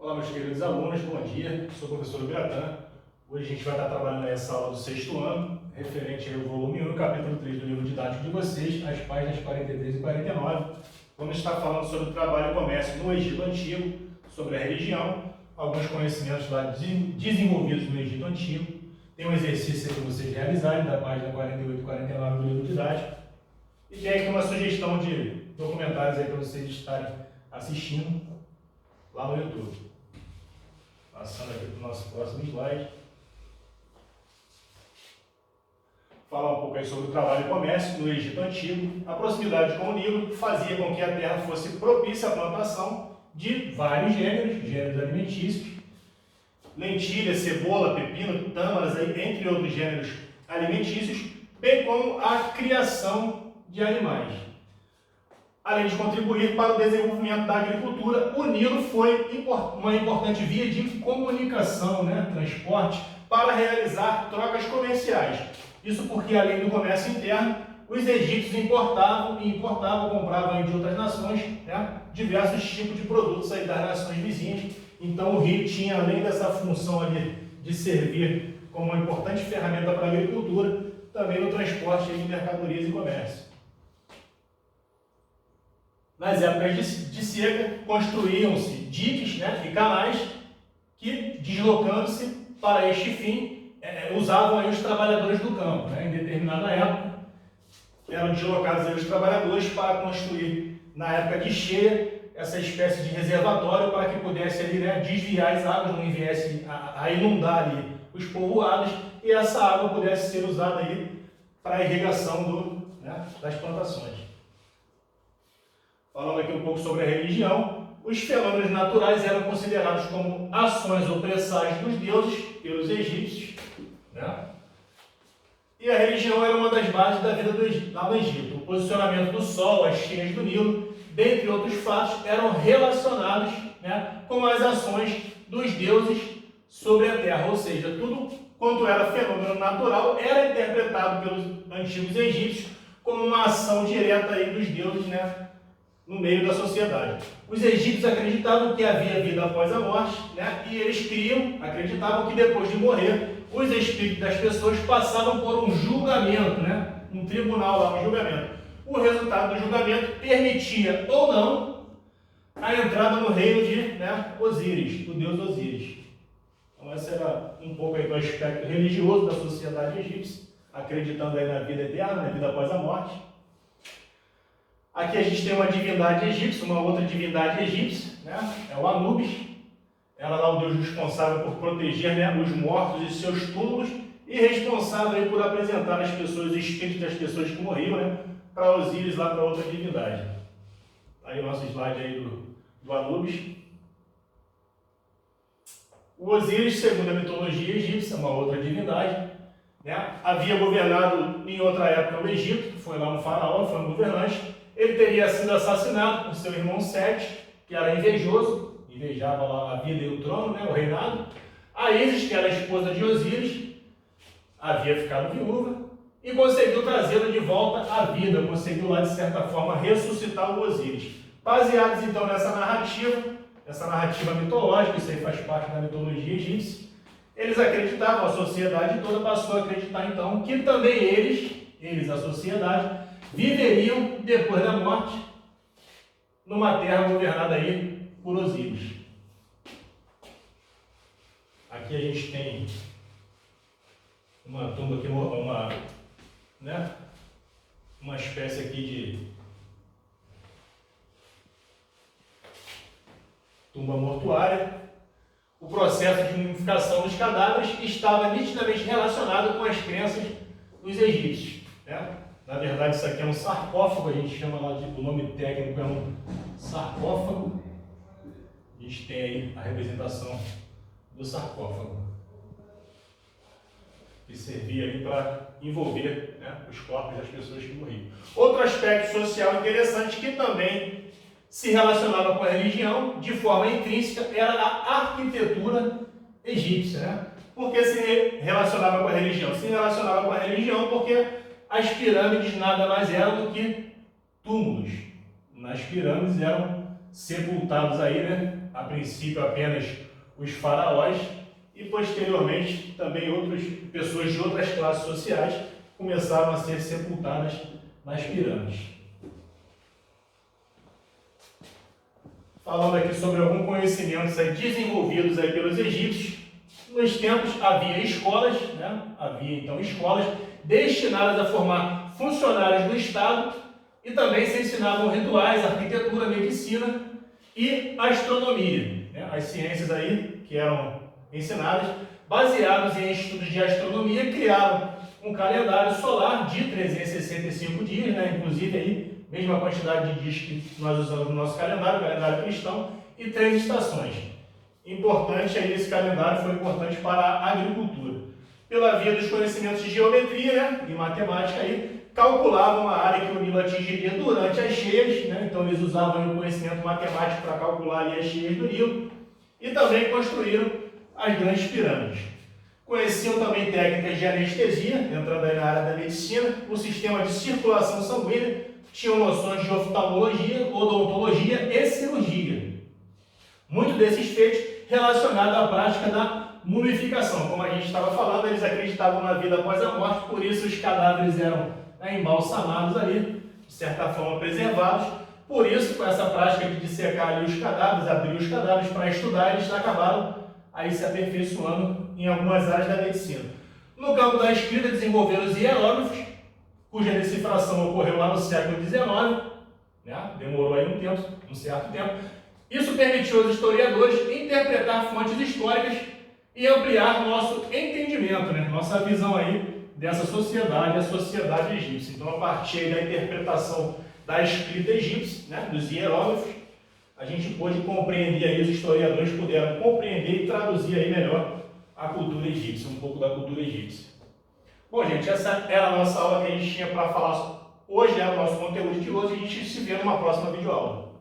Olá, meus queridos alunos, bom dia. Sou o professor Biratã. Hoje a gente vai estar trabalhando essa aula do sexto ano, referente ao volume 1, capítulo 3 do livro didático de vocês, as páginas 43 e 49. Vamos estar falando sobre o trabalho e comércio no Egito Antigo, sobre a religião, alguns conhecimentos lá desenvolvidos no Egito Antigo. Tem um exercício aí para vocês realizarem, da página 48 e 49 do livro didático. E tem aqui uma sugestão de documentários aí para vocês estarem assistindo lá no YouTube. Passando aqui para o nosso próximo slide. Falar um pouco aí sobre o trabalho e comércio no Egito Antigo. A proximidade com o Nilo fazia com que a terra fosse propícia à plantação de vários gêneros alimentícios, lentilha, cebola, pepino, tâmaras, entre outros gêneros alimentícios, bem como a criação de animais. Além de contribuir para o desenvolvimento da agricultura, o Nilo foi uma importante via de comunicação, transporte, para realizar trocas comerciais. Isso porque, além do comércio interno, os egípcios importavam, compravam de outras nações, diversos tipos de produtos aí das nações vizinhas. Então, o rio tinha, além dessa função ali de servir como uma importante ferramenta para a agricultura, também no transporte de mercadorias e comércio. Nas épocas de seca, construíam-se diques e canais que, deslocando-se para este fim, usavam aí os trabalhadores do campo. Em determinada época, eram deslocados aí os trabalhadores para construir, na época de cheia, essa espécie de reservatório para que pudesse ali, desviar as águas, não viesse a inundar ali os povoados e essa água pudesse ser usada aí para a irrigação das plantações. Falando aqui um pouco sobre a religião, os fenômenos naturais eram considerados como ações ou presságios dos deuses pelos egípcios. E a religião era uma das bases da vida lá no Egito. O posicionamento do sol, as cheias do Nilo, dentre outros fatos, eram relacionados com as ações dos deuses sobre a terra. Ou seja, tudo quanto era fenômeno natural era interpretado pelos antigos egípcios como uma ação direta aí dos deuses, no meio da sociedade. Os egípcios acreditavam que havia vida após a morte, e eles acreditavam que depois de morrer, os espíritos das pessoas passavam por um julgamento, um tribunal lá, um julgamento. O resultado do julgamento permitia ou não a entrada no reino de Osíris, do deus Osíris. Então esse era um pouco aí do aspecto religioso da sociedade egípcia, acreditando aí na vida eterna, na vida após a morte. Aqui a gente tem uma divindade egípcia, uma outra divindade egípcia, é o Anubis. Ela é o deus responsável por proteger os mortos e seus túmulos e responsável aí por apresentar as pessoas, os espíritos das pessoas que morriam, para Osíris, lá para outra divindade. Aí o nosso slide aí do Anubis. O Osíris, segundo a mitologia egípcia, uma outra divindade, havia governado em outra época o Egito, foi lá um faraó, foi um governante. Ele teria sido assassinado por seu irmão Sete, que era invejoso, invejava lá a vida e o trono, o reinado. A Ísis, que era a esposa de Osíris, havia ficado viúva e conseguiu trazê-lo de volta à vida, conseguiu lá, de certa forma, ressuscitar o Osíris. Baseados, então, nessa narrativa mitológica, isso aí faz parte da mitologia egípcia, eles acreditavam, a sociedade toda passou a acreditar, então, que também eles, a sociedade, viveriam depois da morte numa terra governada aí por Osíris. Aqui a gente tem uma tumba aqui, uma espécie aqui de tumba mortuária. O processo de mumificação dos cadáveres estava nitidamente relacionado com as crenças dos egípcios. Na verdade, isso aqui é um sarcófago, a gente chama lá o nome técnico é um sarcófago. A gente tem aí a representação do sarcófago, que servia aí para envolver os corpos das pessoas que morriam. Outro aspecto social interessante que também se relacionava com a religião de forma intrínseca era a arquitetura egípcia. Por que se relacionava com a religião? Se relacionava com a religião porque as pirâmides nada mais eram do que túmulos. Nas pirâmides eram sepultados aí, né? A princípio apenas os faraós e posteriormente também outras pessoas de outras classes sociais começaram a ser sepultadas nas pirâmides. Falando aqui sobre alguns conhecimentos aí desenvolvidos aí pelos egípcios, nos tempos havia escolas, né? Havia então escolas destinadas a formar funcionários do Estado e também se ensinavam rituais, arquitetura, medicina e astronomia, né? As ciências aí que eram ensinadas, baseados em estudos de astronomia, criaram um calendário solar de 365 dias, né? Inclusive aí, mesma quantidade de dias que nós usamos no nosso calendário, o calendário cristão, e 3 estações. Importante aí, esse calendário foi importante para a agricultura. Pela via dos conhecimentos de geometria, né, e matemática aí, calculavam a área que o Nilo atingiria durante as cheias, né? Então eles usavam o conhecimento matemático para calcular ali as cheias do Nilo, e também construíram as grandes pirâmides. Conheciam também técnicas de anestesia, entrando aí na área da medicina, o sistema de circulação sanguínea, tinham noções de oftalmologia, odontologia e cirurgia. Muitos desses feitos relacionados à prática da mumificação. Como a gente estava falando, eles acreditavam na vida após a morte, por isso os cadáveres eram, né, embalsamados ali, de certa forma preservados. Por isso, com essa prática de dissecar ali os cadáveres, abrir os cadáveres para estudar, eles acabaram aí se aperfeiçoando em algumas áreas da medicina. No campo da escrita, desenvolveram os hieróglifos, cuja decifração ocorreu lá no século XIX, né? Demorou aí um certo tempo. Isso permitiu aos historiadores interpretar fontes históricas e ampliar nosso entendimento, né? Nossa visão aí dessa sociedade, a sociedade egípcia. Então, a partir da interpretação da escrita egípcia, né, dos hieróglifos, a gente pôde compreender aí, os historiadores puderam compreender e traduzir aí melhor a cultura egípcia, um pouco da cultura egípcia. Bom, gente, essa era a nossa aula que a gente tinha para falar hoje, era o nosso conteúdo de hoje, e a gente se vê numa próxima videoaula.